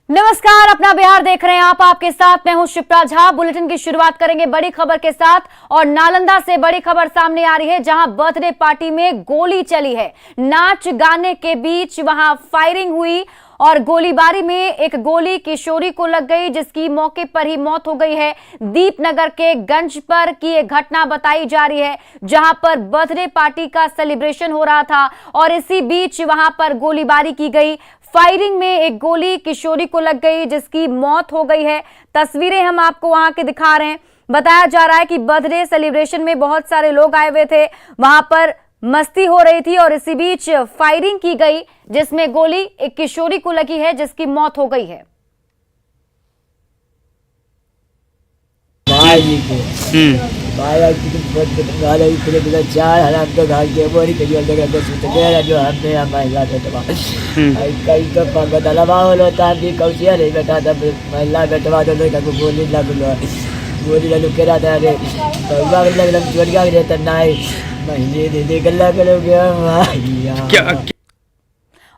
नमस्कार, अपना बिहार देख रहे हैं आप। आपके साथ मैं हूं शिप्रा झा। बुलेटिन की शुरुआत करेंगे बड़ी खबर के साथ और नालंदा से बड़ी खबर सामने आ रही है, जहां बर्थडे पार्टी में गोली चली है। नाच गाने के बीच वहां फायरिंग हुई और गोलीबारी में एक गोली किशोरी को लग गई, जिसकी मौके पर ही मौत हो गई है। दीपनगर के गंज पर की एक घटना बताई जा रही है, जहां पर बर्थडे पार्टी का सेलिब्रेशन हो रहा था और इसी बीच वहां पर गोलीबारी की गई। फायरिंग में एक गोली किशोरी को लग गई, जिसकी मौत हो गई है। तस्वीरें हम आपको वहां के दिखा रहे हैं। बताया जा रहा है कि बर्थडे सेलिब्रेशन में बहुत सारे लोग आए हुए थे, वहां पर मस्ती हो रही थी और इसी बीच फायरिंग की गई, जिसमें गोली एक किशोरी को लगी है, जिसकी मौत हो गई है। गोली लगल के रहा था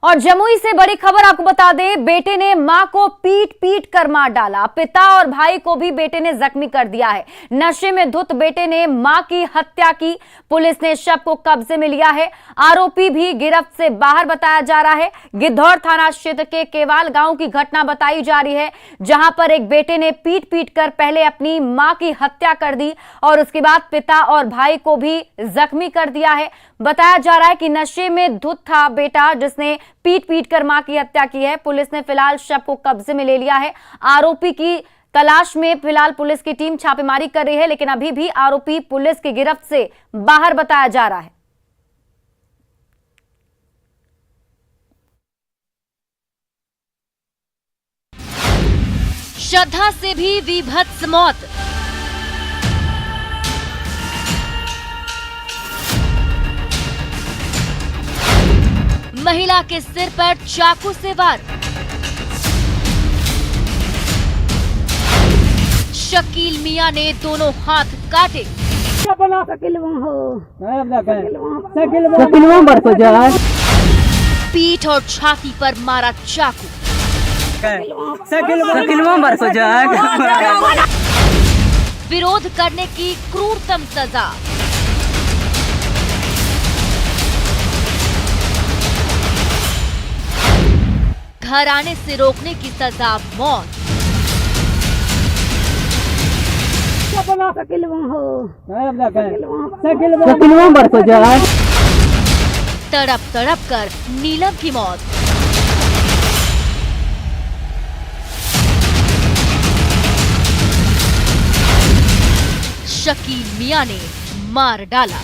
और जमुई से बड़ी खबर आपको बता दें, बेटे ने मां को पीट पीट कर मार डाला। पिता और भाई को भी बेटे ने जख्मी कर दिया है। नशे में धुत बेटे ने मां की हत्या की। पुलिस ने शव को कब्जे में लिया है। आरोपी भी गिरफ्त से बाहर बताया जा रहा है। गिद्धौर थाना क्षेत्र के केवाल गांव की घटना बताई जा रही है, जहां पर एक बेटे ने पीट पीट कर पहले अपनी मां की हत्या कर दी और उसके बाद पिता और भाई को भी जख्मी कर दिया है। बताया जा रहा है कि नशे में धुत था बेटा, जिसने पीट पीट कर मां की हत्या की है। पुलिस ने फिलहाल शव को कब्जे में ले लिया है। आरोपी की तलाश में फिलहाल पुलिस की टीम छापेमारी कर रही है, लेकिन अभी भी आरोपी पुलिस की गिरफ्त से बाहर बताया जा रहा है। श्रद्धा से भी विभत्स मौत। महिला के सिर पर चाकू से वार। शकील मियां ने दोनों हाथ काटे। पीठ और छाती पर मारा चाकू। विरोध करने की क्रूरतम सजा। घर आने से रोकने की सजा मौत। तड़प तड़प कर नीलम की मौत। शकील मियां ने मार डाला।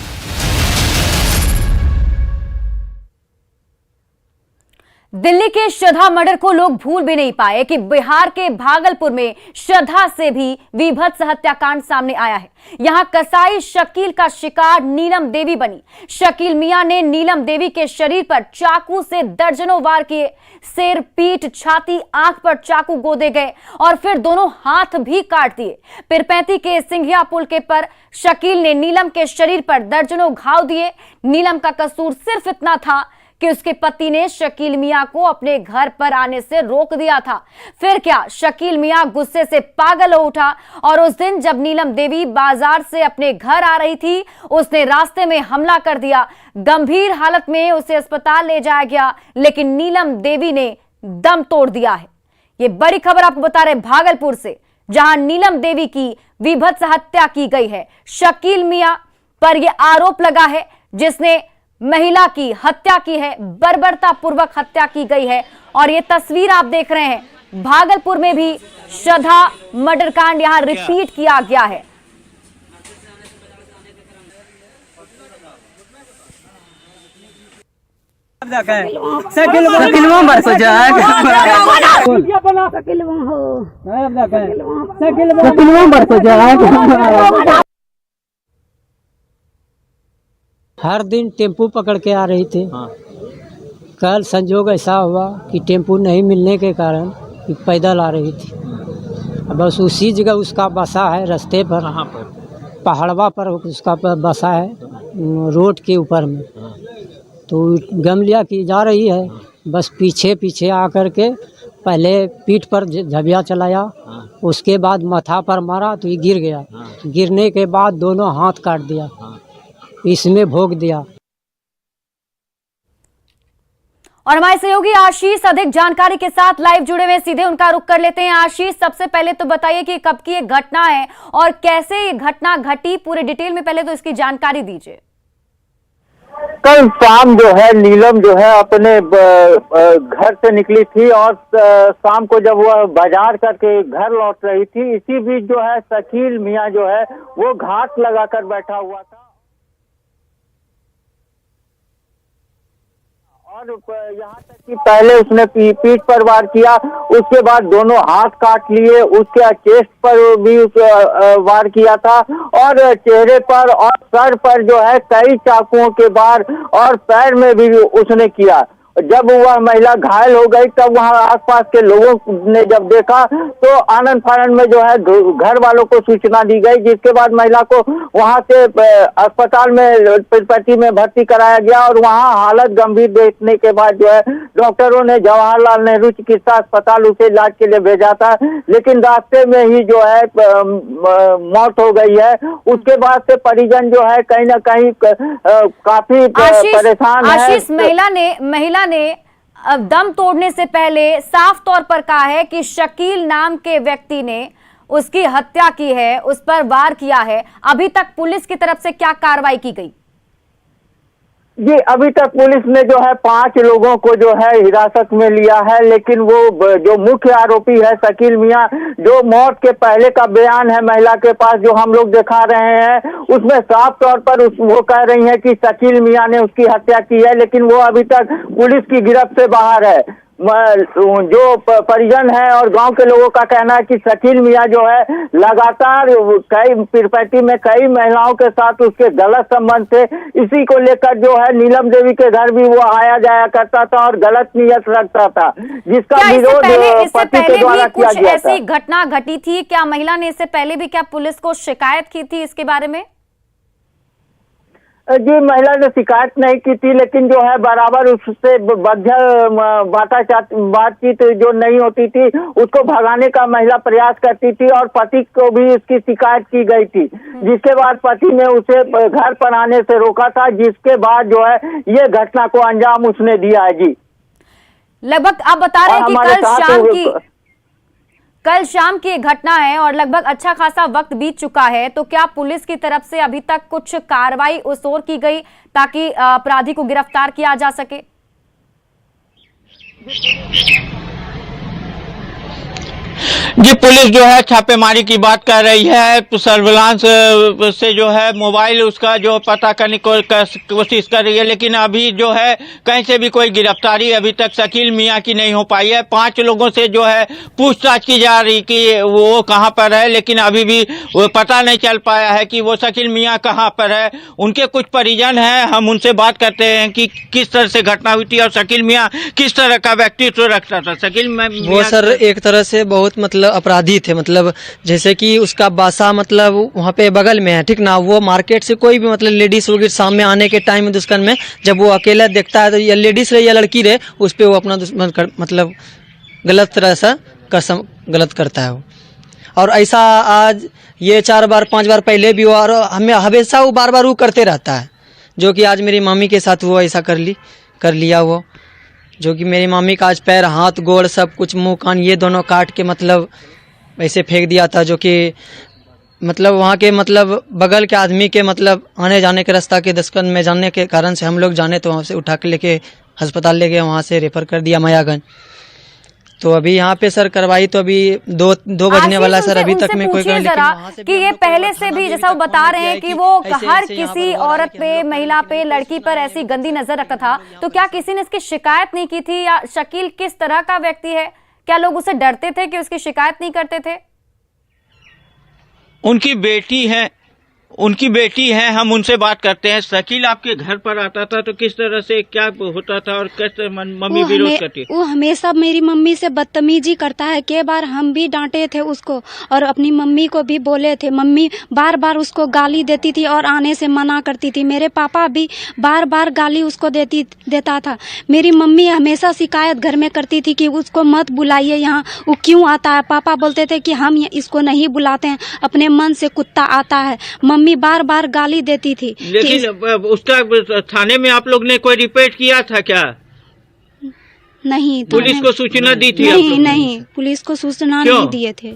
दिल्ली के श्रद्धा मर्डर को लोग भूल भी नहीं पाए कि बिहार के भागलपुर में श्रद्धा से भी विभत्स हत्याकांड सामने आया है। यहां कसाई शकील का शिकार नीलम देवी बनी। शकील मियां ने नीलम देवी के शरीर पर चाकू से दर्जनों वार किए। सिर, पीठ, छाती, आंख पर चाकू गोदे गए और फिर दोनों हाथ भी काट दिए। पिरपैंती के सिंघिया पुल के पर शकील ने नीलम के शरीर पर दर्जनों घाव दिए। नीलम का कसूर सिर्फ इतना था कि उसके पति ने शकील मियां को अपने घर पर आने से रोक दिया था। फिर क्या, शकील मियां गुस्से से पागल हो उठा और उस दिन जब नीलम देवी बाजार से अपने घर आ रही थी, उसने रास्ते में हमला कर दिया। गंभीर हालत में उसे अस्पताल ले जाया गया, लेकिन नीलम देवी ने दम तोड़ दिया है। ये बड़ी खबर आपको बता रहे भागलपुर से, जहां नीलम देवी की विभत्स हत्या की गई है। शकील मियां पर यह आरोप लगा है, जिसने महिला की हत्या की है, बर्बरतापूर्वक हत्या की गई है। और ये तस्वीर आप देख रहे हैं, भागलपुर में भी श्रद्धा मर्डर कांड यहां रिपीट किया गया है। हर दिन टेम्पू पकड़ के आ रही थी। कल संजोग ऐसा हुआ कि टेम्पू नहीं मिलने के कारण पैदल आ रही थी। बस उसी जगह उसका बसा है, रास्ते पर। कहाँ पर? पहाड़वा पर उसका बसा है, रोड के ऊपर में। तो गम लिया कि जा रही है, बस पीछे पीछे आकर के पहले पीठ पर झबिया चलाया, उसके बाद माथा पर मारा तो ये गिर गया। गिरने के बाद दोनों हाथ काट दिया, इसमें भोग दिया। और हमारे सहयोगी आशीष अधिक जानकारी के साथ लाइव जुड़े हुए, सीधे उनका रुख कर लेते हैं। आशीष, सबसे पहले तो बताइए कि कब की ये घटना है और कैसे ये घटना घटी, पूरे डिटेल में पहले तो इसकी जानकारी दीजिए। कल शाम जो है नीलम जो है अपने घर से निकली थी और शाम को जब वह बाजार करके घर लौट रही थी, इसी बीच जो है शकील मियां जो है वो घाट लगाकर बैठा हुआ था और यहाँ तक कि पहले उसने पीठ पर वार किया, उसके बाद दोनों हाथ काट लिए, उसके चेस्ट पर भी वार किया था और चेहरे पर और सर पर जो है कई चाकुओं के वार और पैर में भी उसने किया। जब वह महिला घायल हो गई तब वहां आसपास के लोगों ने जब देखा तो आनंद फानंद में जो है घर वालों को सूचना दी गई, जिसके बाद महिला को वहां से अस्पताल में पीरपैंती में भर्ती कराया गया और वहां हालत गंभीर देखने के बाद जो है डॉक्टरों ने जवाहरलाल नेहरू चिकित्सा अस्पताल उसे इलाज के लिए भेजा था, लेकिन रास्ते में ही जो है मौत हो गई है। उसके बाद से परिजन जो है कहीं ना कहीं काफी परेशान है। आशीष, महिला ने दम तोड़ने से पहले साफ तौर पर कहा है कि शकील नाम के व्यक्ति ने उसकी हत्या की है, उस पर वार किया है। अभी तक पुलिस की तरफ से क्या कार्रवाई की गई? जी, अभी तक पुलिस ने जो है 5 लोगों को जो है हिरासत में लिया है, लेकिन वो जो मुख्य आरोपी है शकील मियां, जो मौत के पहले का बयान है महिला के पास जो हम लोग दिखा रहे हैं, उसमें साफ तौर पर वो कह रही है कि शकील मियां ने उसकी हत्या की है, लेकिन वो अभी तक पुलिस की गिरफ्त से बाहर है। जो परिजन है और गांव के लोगों का कहना है कि शकील मियां जो है लगातार कई पीरपैंती में कई महिलाओं के साथ उसके गलत संबंध थे, इसी को लेकर जो है नीलम देवी के घर भी वो आया जाया करता था और गलत नियत रखता था, जिसका विरोध पति के द्वारा किया गया था। ऐसी घटना घटी थी क्या? महिला ने इससे पहले भी क्या पुलिस को शिकायत की थी इसके बारे में? जी, महिला ने शिकायत नहीं की थी, लेकिन जो है बराबर उससे बातचीत जो नहीं होती थी उसको भगाने का महिला प्रयास करती थी और पति को भी इसकी शिकायत की गई थी, जिसके बाद पति ने उसे घर पर आने से रोका था, जिसके बाद जो है ये घटना को अंजाम उसने दिया है। जी, लगभग आप बता रहे हैं कि कल शाम की घटना है और लगभग अच्छा खासा वक्त बीत चुका है, तो क्या पुलिस की तरफ से अभी तक कुछ कार्रवाई उस ओर की गई ताकि अपराधी को गिरफ्तार किया जा सके? जी, पुलिस जो है छापेमारी की बात कर रही है, सर्विलांस से जो है मोबाइल उसका जो पता करने की कोशिश कर रही है, लेकिन अभी जो है कहीं से भी कोई गिरफ्तारी अभी तक शकील मियां की नहीं हो पाई है। 5 लोगों से जो है पूछताछ की जा रही कि वो कहां पर है, लेकिन अभी भी वो पता नहीं चल पाया है कि वो शकील मियां कहां पर है। उनके कुछ परिजन हैं, हम उनसे बात करते हैं कि किस तरह से घटना हुई थी और शकील मियां किस तरह का व्यक्तित्व रखता था। शकील मियां वो सर एक तरह से बहुत मतलब अपराधी थे, मतलब जैसे कि उसका बासा मतलब वहाँ पे बगल में है, ठीक ना, वो मार्केट से कोई भी मतलब लेडीज वगैरह सामने आने के टाइम दुश्मन में जब वो अकेला देखता है तो या लेडीज रहे या लड़की रहे उस पर वो अपना दुश्मन मतलब गलत तरह से गलत करता है वो। और ऐसा आज ये 4 बार 5 बार पहले भी हुआ और हमें हमेशा वो बार बार वो करते रहता है, जो कि आज मेरी मम्मी के साथ वो ऐसा कर लिया वो, जो कि मेरी मम्मी का आज पैर हाथ गोड़ सब कुछ मुंह कान ये दोनों काट के मतलब ऐसे फेंक दिया था, जो कि मतलब वहाँ के मतलब बगल के आदमी के मतलब आने जाने के रास्ता के दस्कन में जाने के कारण से हम लोग जाने तो वहाँ से उठा के लेके अस्पताल ले गए, वहाँ से रेफर कर दिया मायागंज। तो अभी यहाँ पे सर कार्रवाई तो अभी दो बजने वाला सर, अभी तक में कोई कि ये पहले से भी जैसा वो बता रहे हैं कि वो हर किसी औरत पे, महिला पे, लड़की पर ऐसी गंदी नजर रखता था, तो क्या किसी ने इसकी शिकायत नहीं की थी? या शकील किस तरह का व्यक्ति है, क्या लोग उसे डरते थे कि उसकी शिकायत नहीं करते थे? उनकी बेटी है, उनकी बेटी है, हम उनसे बात करते हैं। शकील आपके घर पर आता था तो किस तरह से क्या होता था और कैसे मम्मी विरोध करती है? वो हमेशा मेरी मम्मी से बदतमीजी करता है। कई बार हम भी डांटे थे उसको और अपनी मम्मी को भी बोले थे। मम्मी बार बार उसको गाली देती थी और आने से मना करती थी। मेरे पापा भी बार बार गाली उसको देता था। मेरी मम्मी हमेशा शिकायत घर में करती थी कि उसको मत बुलाइए यहाँ, वो क्यों आता है। पापा बोलते थे कि हम इसको नहीं बुलाते हैं, अपने मन से कुत्ता आता है। मम्मी बार बार गाली देती थी। लेकिन उसका थाने में आप लोग ने कोई रिपोर्ट किया था क्या? नहीं, पुलिस को सूचना दी थी? नहीं, पुलिस को सूचना नहीं दिए थे,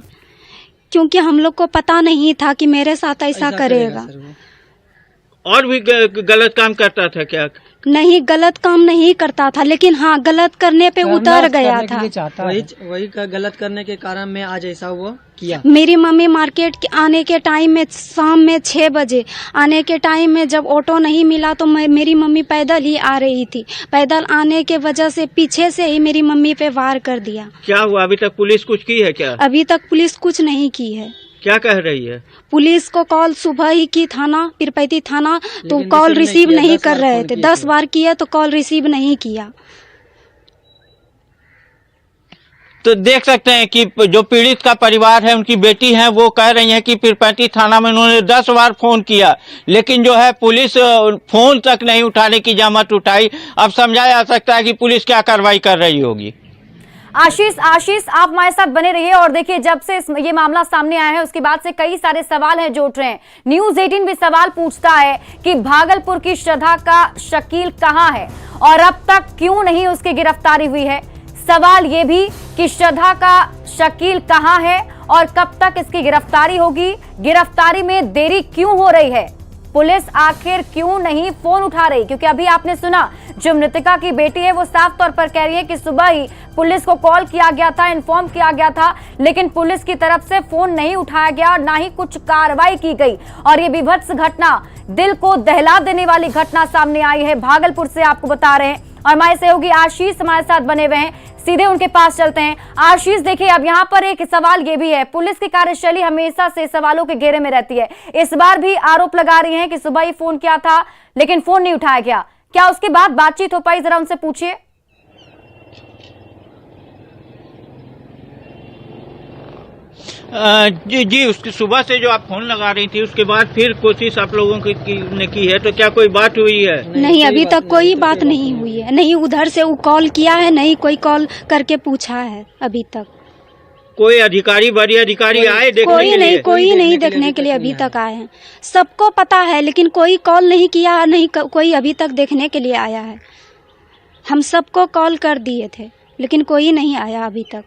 क्योंकि हम लोग को पता नहीं था कि मेरे साथ ऐसा करेगा। और भी गलत काम करता था क्या? नहीं, गलत काम नहीं करता था, लेकिन हाँ गलत करने पे उतर गया था। वही का गलत करने के कारण में आज ऐसा हुआ किया। मेरी मम्मी मार्केट के आने के टाइम में शाम में 6 बजे आने के टाइम में जब ऑटो नहीं मिला तो मेरी मम्मी पैदल ही आ रही थी। पैदल आने के वजह से पीछे से ही मेरी मम्मी पे वार कर दिया। क्या हुआ? अभी तक पुलिस कुछ की है क्या? अभी तक पुलिस कुछ नहीं की है। क्या कह रही है? पुलिस को कॉल सुबह ही की थाना पीरपैती थाना, तो कॉल रिसीव नहीं कर रहे थे। 10 बार किया तो कॉल रिसीव नहीं किया। तो देख सकते हैं कि जो पीड़ित का परिवार है, उनकी बेटी है, वो कह रही है कि पीरपैती थाना में उन्होंने 10 बार फोन किया, लेकिन जो है पुलिस फोन तक नहीं उठाने की जहमत उठाई। अब समझा जा सकता है कि पुलिस क्या कार्रवाई कर रही होगी। आशीष आप हमारे साथ बने रहिए। और देखिए, जब से ये मामला सामने आया है उसके बाद से कई सारे सवाल हैं जो उठ रहे हैं। न्यूज़ 18 भी सवाल पूछता है कि भागलपुर की श्रद्धा का शकील कहां है और अब तक क्यों नहीं उसकी गिरफ्तारी हुई है। सवाल ये भी कि श्रद्धा का शकील कहां है और कब तक इसकी गिरफ्तारी होगी। गिरफ्तारी में देरी क्यों हो रही है, पुलिस आखिर क्यों नहीं फोन उठा रही। क्योंकि अभी आपने सुना, जो मृतका की बेटी है वो साफ तौर पर कह रही है कि सुबह ही पुलिस को कॉल किया गया था, इन्फॉर्म किया गया था, लेकिन पुलिस की तरफ से फोन नहीं उठाया गया और ना ही कुछ कार्रवाई की गई। और ये विभत्स घटना, दिल को दहला देने वाली घटना सामने आई है भागलपुर से, आपको बता रहे हैं। और हमारे सहयोगी आशीष हमारे साथ बने हुए हैं, सीधे उनके पास चलते हैं। आशीष, देखिए अब यहाँ पर एक सवाल ये भी है, पुलिस की कार्यशैली हमेशा से सवालों के घेरे में रहती है। इस बार भी आरोप लगा रही हैं कि सुबह ही फोन किया था लेकिन फोन नहीं उठाया गया। क्या उसके बाद बातचीत हो पाई, जरा उनसे पूछिए। जी उसकी सुबह से जो आप फोन लगा रही थी उसके बाद फिर कोशिश आप लोगों ने की है, तो क्या कोई बात हुई है? नहीं, अभी तक कोई बात नहीं हुई है। नहीं उधर से वो कॉल किया है, नहीं कोई कॉल करके पूछा है अभी तक। कोई अधिकारी, बड़ी अधिकारी आए देखने कोई के लिए? कोई नहीं देखने के लिए अभी तक आए हैं। सबको पता है, लेकिन कोई कॉल नहीं किया, नहीं कोई अभी तक देखने के लिए आया है। हम सबको कॉल कर दिए थे लेकिन कोई नहीं आया अभी तक।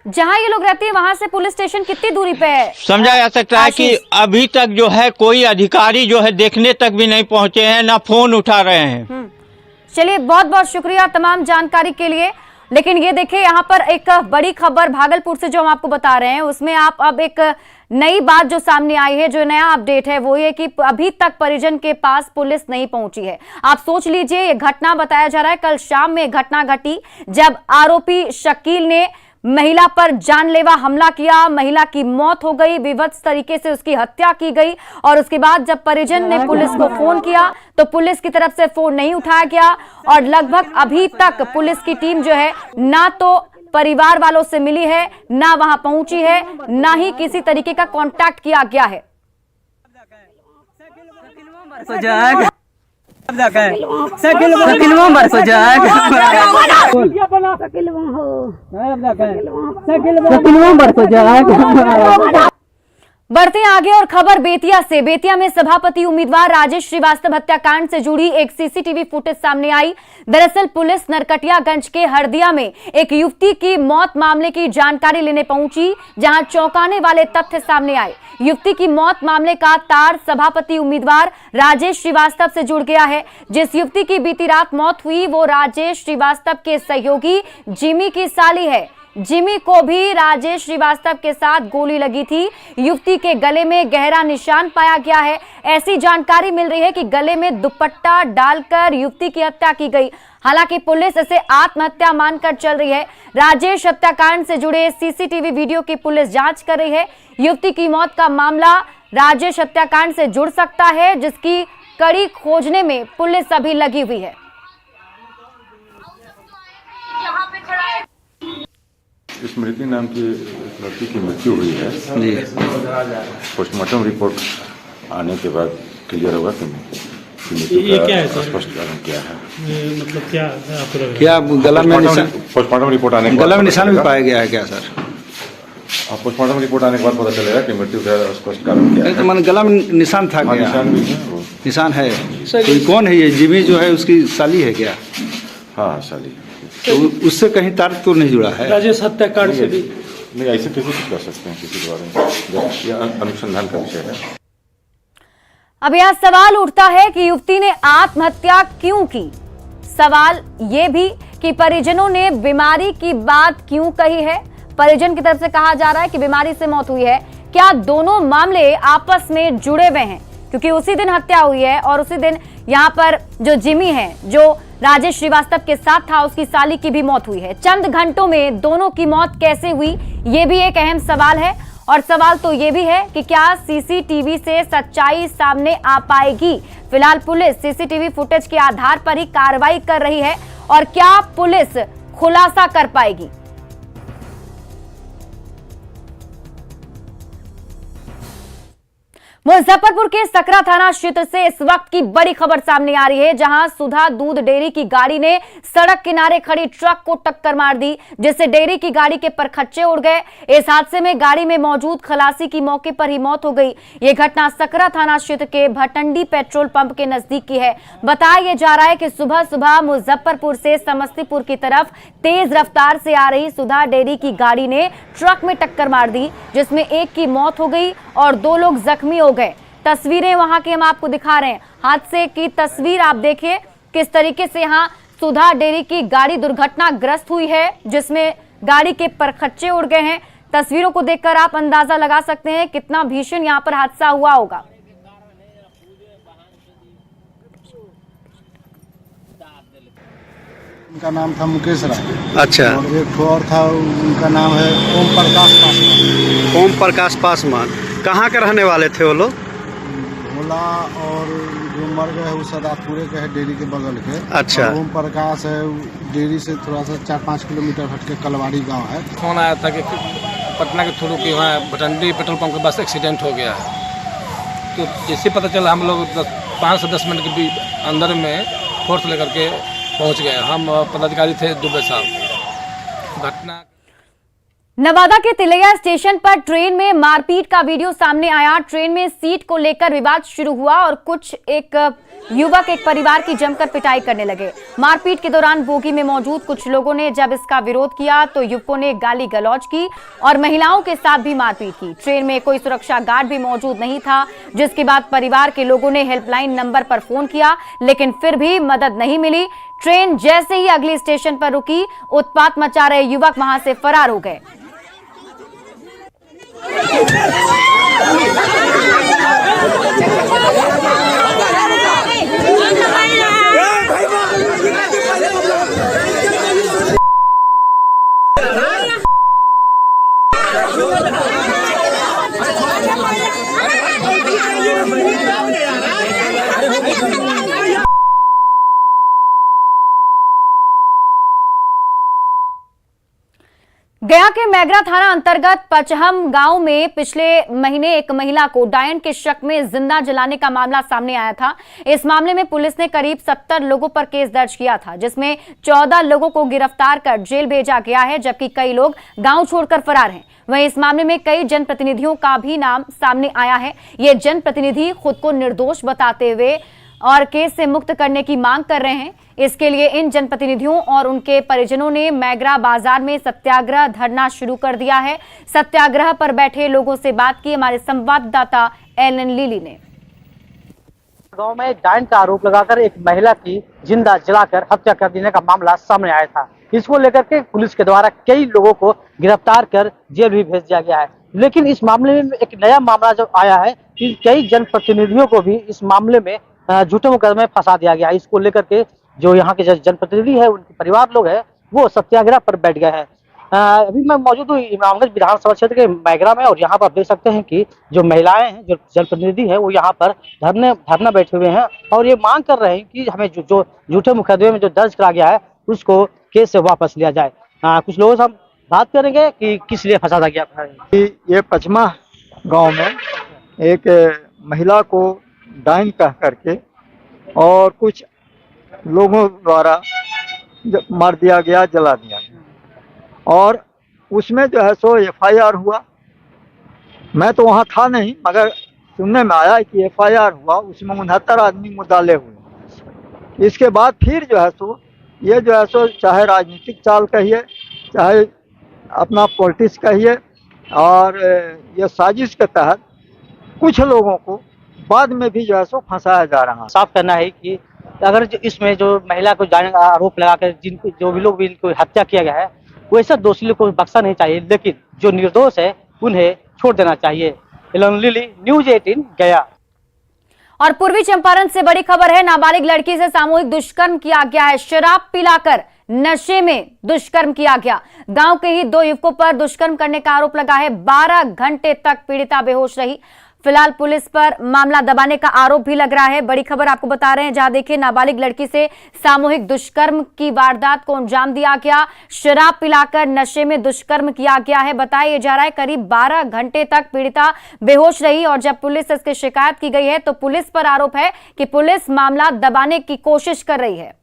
जहां ये लोग रहते हैं वहां से पुलिस स्टेशन कितनी दूरी पे है? समझा जा सकता है कि अभी तक जो है कोई अधिकारी जो है देखने तक भी नहीं पहुंचे हैं, ना फोन उठा रहे हैं। चलिए, बहुत बहुत शुक्रिया तमाम जानकारी के लिए। लेकिन ये देखिए, यहाँ पर एक बड़ी खबर भागलपुर से जो हम आपको बता रहे हैं उसमें आप अब एक नई बात जो सामने आई है, जो नया अपडेट है वो ये कि अभी तक परिजन के पास पुलिस नहीं पहुंची है। आप सोच लीजिए, ये घटना बताया जा रहा है कल शाम में घटना घटी जब आरोपी शकील ने महिला पर जानलेवा हमला किया, महिला की मौत हो गई, विभत्स तरीके से उसकी हत्या की गई। और उसके बाद जब परिजन ने पुलिस को फोन किया तो पुलिस की तरफ से फोन नहीं उठाया गया और लगभग अभी तक पुलिस की टीम जो है ना तो परिवार वालों से मिली है, ना वहां पहुंची है, ना ही किसी तरीके का कांटेक्ट किया गया है। बढ़ते हैं आगे और खबर बेतिया से। बेतिया में सभापति उम्मीदवार राजेश श्रीवास्तव हत्याकांड से जुड़ी एक सीसीटीवी फुटेज सामने आई। दरअसल पुलिस नरकटियागंज के हरदिया में एक युवती की मौत मामले की जानकारी लेने पहुंची, जहां चौंकाने वाले तथ्य सामने आए। युवती की मौत मामले का तार सभापति उम्मीदवार राजेश श्रीवास्तव से जुड़ गया है। जिस युवती की बीती रात मौत हुई वो राजेश श्रीवास्तव के सहयोगी जिमी की साली है। जिमी को भी राजेश श्रीवास्तव के साथ गोली लगी थी। युवती के गले में गहरा निशान पाया गया है। ऐसी जानकारी मिल रही है कि गले में दुपट्टा डालकर युवती की हत्या की गई। हालांकि पुलिस इसे आत्महत्या मानकर चल रही है। राजेश हत्याकांड से जुड़े सीसीटीवी वीडियो की पुलिस जांच कर रही है। युवती की मौत का मामला राजेश हत्याकांड से जुड़ सकता है, जिसकी कड़ी खोजने में पुलिस अभी लगी हुई है। स्मृति नाम की लड़की की मृत्यु हुई है जी। पोस्टमार्टम रिपोर्ट आने के बाद क्लियर होगा कि ये क्या है सर? स्पष्ट कारण क्या है, मतलब क्या गला में निशान, पोस्टमार्टम रिपोर्ट आने के बाद गला में निशान भी पाया गया है क्या सर? पोस्टमार्टम रिपोर्ट आने के बाद पता चलेगा कि मृत्यु का स्पष्ट कारण क्या है। मन गला में निशान था क्या? निशान भी है, वो निशान है। तो कौन है ये जिमी जो है, उसकी साली है क्या? हाँ साली। तो उससे कहीं तार तो नहीं जुड़ा है? राजेश हत्याकांड से भी नहीं, ऐसे कैसे कुछ कर सकते हैं किसी के बारे में, यह अनुसंधान का विषय है। अब यह सवाल उठता है कि युवती ने आत्महत्या क्यों की। सवाल ये भी कि परिजनों ने बीमारी की बात क्यों कही है। परिजन की तरफ से कहा जा रहा है कि बीमारी से मौत हुई है। क्या दोनों मामले आपस में जुड़े हुए हैं? क्योंकि उसी दिन हत्या हुई है और उसी दिन यहाँ पर जो जिमी है, जो राजेश श्रीवास्तव के साथ था, उसकी साली की भी मौत हुई है। चंद घंटों में दोनों की मौत कैसे हुई, ये भी एक अहम सवाल है। और सवाल तो ये भी है कि क्या सीसीटीवी से सच्चाई सामने आ पाएगी। फिलहाल पुलिस सीसीटीवी फुटेज के आधार पर ही कार्रवाई कर रही है और क्या पुलिस खुलासा कर पाएगी। मुजफ्फरपुर के सकरा थाना क्षेत्र से इस वक्त की बड़ी खबर सामने आ रही है, जहां सुधा दूध डेयरी की गाड़ी ने सड़क किनारे खड़ी ट्रक को टक्कर मार दी, जिससे डेयरी की गाड़ी के परखच्चे उड़ गए। इस हादसे में गाड़ी में मौजूद खलासी की मौके पर ही मौत हो गई। यह घटना सकरा थाना क्षेत्र के भटंडी पेट्रोल पंप के नजदीक की है। बताया जा रहा है कि सुबह सुबह मुजफ्फरपुर से समस्तीपुर की तरफ तेज रफ्तार से आ रही सुधा डेयरी की गाड़ी ने ट्रक में टक्कर मार दी, जिसमें एक की मौत हो गई और 2 लोग जख्मी हो गए। तस्वीरें वहां की हम आपको दिखा रहे हैं। हादसे की तस्वीर आप देखिए किस तरीके से यहां सुधा डेयरी की गाड़ी दुर्घटनाग्रस्त हुई है, जिसमें गाड़ी के परखच्चे उड़ गए हैं। तस्वीरों को देखकर आप अंदाजा लगा सकते हैं कितना भीषण यहां पर हादसा हुआ होगा। उनका नाम था मुकेश राय। अच्छा। और एक और था, उनका नाम है ओम प्रकाश पासवान। ओम प्रकाश पासवान कहाँ के रहने वाले थे वो लोग? भोला और जो मर गए वो सदापुरे के है, डेयरी के बगल के। अच्छा। ओम प्रकाश है, डेयरी से थोड़ा सा 4-5 किलोमीटर हट के कलवाड़ी गांव है। फोन आया था कि पटना के थ्रू की वहाँ भटंडी पेट्रोल पंप के पास एक्सीडेंट हो गया है। तो जैसे पता चला हम लोग 5 से 10 मिनट के भी अंदर में फोर्स लेकर के पहुँच गए। हम पदाधिकारी थे दुबे साहब। घटना नवादा के तिलैया स्टेशन पर ट्रेन में मारपीट का वीडियो सामने आया। ट्रेन में सीट को लेकर विवाद शुरू हुआ और कुछ एक युवक एक परिवार की जमकर पिटाई करने लगे। मारपीट के दौरान बोगी में मौजूद कुछ लोगों ने जब इसका विरोध किया तो युवकों ने गाली गलौज की और महिलाओं के साथ भी मारपीट की। ट्रेन में कोई सुरक्षा गार्ड भी मौजूद नहीं था, जिसके बाद परिवार के लोगों ने हेल्पलाइन नंबर पर फोन किया, लेकिन फिर भी मदद नहीं मिली। ट्रेन जैसे ही अगले स्टेशन पर रुकी, उत्पात मचा रहे युवक वहां से फरार हो गए। गया के मैगरा थाना अंतर्गत पचहम गांव में पिछले महीने एक महिला को डायन के शक में जिंदा जलाने का मामला सामने आया था। इस मामले में पुलिस ने करीब 70 लोगों पर केस दर्ज किया था, जिसमें 14 लोगों को गिरफ्तार कर जेल भेजा गया है, जबकि कई लोग गांव छोड़कर फरार हैं। वहीं इस मामले में कई जनप्रतिनिधियों का भी नाम सामने आया है। ये जनप्रतिनिधि खुद को निर्दोष बताते हुए और केस से मुक्त करने की मांग कर रहे हैं। इसके लिए इन जनप्रतिनिधियों और उनके परिजनों ने मैगरा बाजार में सत्याग्रह धरना शुरू कर दिया है। सत्याग्रह पर बैठे लोगों से बात की हमारे संवाददाता एलन लीली ने। गांव में डायन का आरोप लगाकर एक महिला की जिंदा जलाकर हत्या कर देने का मामला सामने आया था। इसको लेकर के पुलिस के द्वारा कई लोगों को गिरफ्तार कर जेल भी भेज दिया गया है। लेकिन इस मामले में एक नया मामला जो आया है कि कई जनप्रतिनिधियों को भी इस मामले में झूठे मुकदमे फंसा दिया गया है। इसको लेकर के जो यहाँ के जनप्रतिनिधि है, उनके परिवार लोग हैं, वो सत्याग्रह पर बैठ गए हैं। अभी मैं मौजूद हूँ इमामगंज विधानसभा क्षेत्र के मैगरा में, और यहाँ पर आप देख सकते हैं कि जो महिलाएं हैं, जो जनप्रतिनिधि हैं, वो यहाँ पर धरना बैठे हुए हैं और ये मांग कर रहे हैं कि हमें जो झूठे मुकदमे में जो दर्ज करा गया है उसको केस से वापस लिया जाए। कुछ लोगों से हम बात करेंगे कि किस लिए फंसाया गया है। ये पचमा गांव में एक महिला को डाइन कह करके और कुछ लोगों द्वारा मार दिया गया, जला दिया गया, और उसमें जो है सो FIR हुआ। मैं तो वहाँ था नहीं, मगर सुनने में आया कि FIR हुआ, उसमें 69 आदमी मुद्दाले हुए। इसके बाद फिर जो है सो ये जो है सो चाहे राजनीतिक चाल कहिए, चाहे अपना पॉलिटिक्स कहिए, और ये साजिश के तहत कुछ लोगों को बाद में भी जो है सो फंसाया जा रहा है। साफ करना है कि अगर इसमें जो महिला को जाने का आरोप लगाकर जिनको जो भी लोग भी इनको हत्या किया गया है, वैसे दोषी लोग को बख्शा नहीं चाहिए, लेकिन जो निर्दोष है उन्हें छोड़ देना चाहिए। लिली, न्यूज़ 18 गया। और पूर्वी चंपारण से बड़ी खबर है, नाबालिग लड़की से सामूहिक दुष्कर्म किया गया है। शराब पिलाकर नशे में दुष्कर्म किया गया। गांव के ही 2 युवकों पर दुष्कर्म करने का आरोप लगा है। 12 घंटे तक पीड़िता बेहोश रही। फिलहाल पुलिस पर मामला दबाने का आरोप भी लग रहा है। बड़ी खबर आपको बता रहे हैं, जहां देखिए नाबालिग लड़की से सामूहिक दुष्कर्म की वारदात को अंजाम दिया गया। शराब पिलाकर नशे में दुष्कर्म किया गया है। बताया जा रहा है करीब 12 घंटे तक पीड़िता बेहोश रही, और जब पुलिस से इसकी शिकायत की गई है तो पुलिस पर आरोप है कि पुलिस मामला दबाने की कोशिश कर रही है।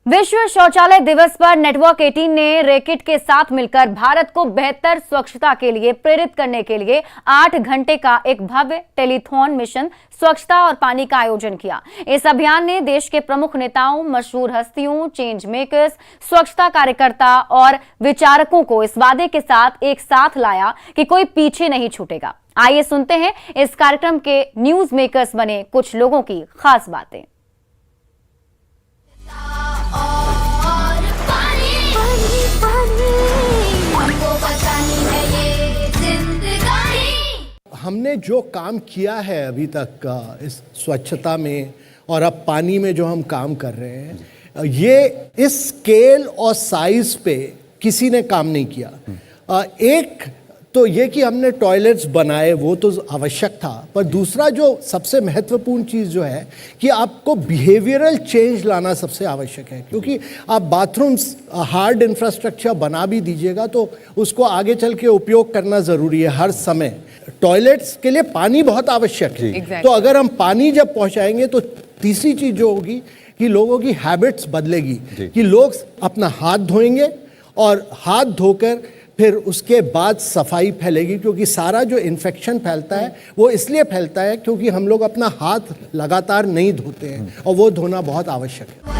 विश्व शौचालय दिवस पर नेटवर्क 18 ने रैकेट के साथ मिलकर भारत को बेहतर स्वच्छता के लिए प्रेरित करने के लिए 8 घंटे का एक भव्य टेलीथॉन मिशन स्वच्छता और पानी का आयोजन किया। इस अभियान ने देश के प्रमुख नेताओं, मशहूर हस्तियों, चेंज मेकर्स, स्वच्छता कार्यकर्ता और विचारकों को इस वादे के साथ एक साथ लाया कि कोई पीछे नहीं छूटेगा। आइए सुनते हैं इस कार्यक्रम के न्यूज मेकर्स बने कुछ लोगों की खास बातें। हमने जो काम किया है अभी तक इस स्वच्छता में और अब पानी में जो हम काम कर रहे हैं, ये इस स्केल और साइज पे किसी ने काम नहीं किया। एक तो ये कि हमने टॉयलेट्स बनाए, वो तो आवश्यक था, पर दूसरा जो सबसे महत्वपूर्ण चीज़ जो है कि आपको बिहेवियरल चेंज लाना सबसे आवश्यक है, क्योंकि आप बाथरूम्स हार्ड इंफ्रास्ट्रक्चर बना भी दीजिएगा तो उसको आगे चल के उपयोग करना ज़रूरी है हर समय। टॉयलेट्स के लिए पानी बहुत आवश्यक है, तो अगर हम पानी जब पहुंचाएंगे तो तीसरी चीज़ जो होगी कि लोगों की हैबिट्स बदलेगी, कि लोग अपना हाथ धोएंगे और हाथ धोकर फिर उसके बाद सफाई फैलेगी, क्योंकि सारा जो इन्फेक्शन फैलता है वो इसलिए फैलता है क्योंकि हम लोग अपना हाथ लगातार नहीं धोते हैं, और वो धोना बहुत आवश्यक है।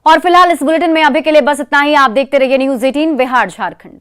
और फिलहाल इस बुलेटिन में अभी के लिए बस इतना ही। आप देखते रहिए न्यूज़ 18 बिहार झारखंड।